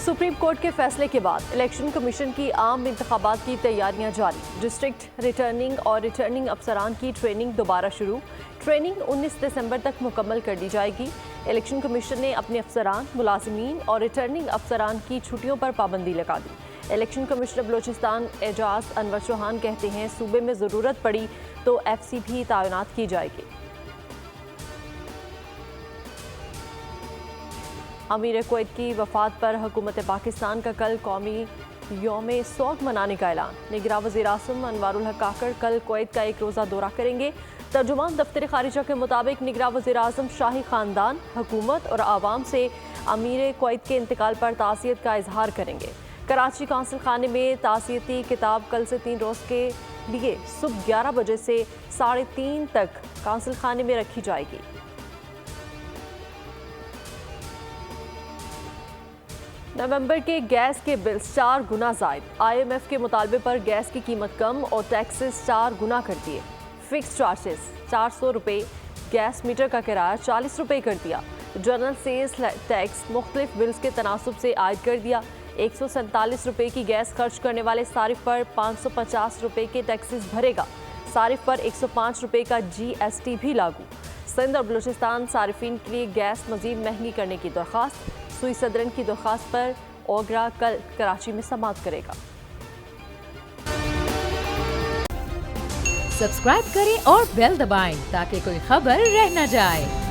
Supreme court के फैसले के बाद इलेक्शन कमीशन की आम इंतखाबात की तैयारियां जारी। डिस्ट्रिक्ट रिटर्निंग और रिटर्निंग अफसरान की ट्रेनिंग दोबारा शुरू। ट्रेनिंग 19 दिसंबर तक मुकम्मल कर दी जाएगी। इलेक्शन कमीशन ने अपने अफसरान, मुलाजिमीन और रिटर्निंग अफसरान की छुट्टियों पर पाबंदी लगा दी। इलेक्शन कमिश्नर बलोचिस्तान एजाज अनवर चौहान कहते हैं सूबे में ज़रूरत पड़ी तो FC भी तैनात की जाएगी। अमीर कुवैत की वफात पर हुकूमत पाकिस्तान का कल कौमी यौम सोग मनाने का ऐलान। निगरां वज़ीर आज़म अनवारुल हक काकड़ कल कुवैत का एक रोज़ा दौरा करेंगे। तर्जुमान दफ्तर खारिजा के मुताबिक निगरां वज़ीर आज़म शाही ख़ानदान, हुकूमत और आवाम से अमीर कुवैत के इंतकाल पर ताज़ियत का इजहार करेंगे। कराची काउंसिल खाने में ताज़ियती किताब कल से 3 रोज़ के लिए सुबह 11 बजे से 3:30 तक काउंसिल खाने में रखी जाएगी। नवंबर के गैस के बिल्स 4 गुना ज़ायद। IMF के मुतालबे पर गैस की कीमत कम और टैक्सेस 4 गुना कर दिए। फिक्स चार्जेस 400 रुपये, गैस मीटर का किराया 40 रुपये कर दिया। जनरल सेल्स टैक्स मुख्तलिफ बिल्स के तनासुब से आयद कर दिया। 147 रुपये की गैस खर्च करने वाले सारिफ पर 550 रुपये के टैक्सेस भरेगा। सारिफ पर 105 रुपये का GST भी लागू। सिंध और बलूचिस्तान सारिफिन के लिए गैस मजीद महंगी करने की दरख्वास्त। सुई सदरन की दरख्वास्त पर ओगरा कल कराची में समाअत करेगा। सब्सक्राइब करें और बेल दबाएं ताकि कोई खबर रह न जाए।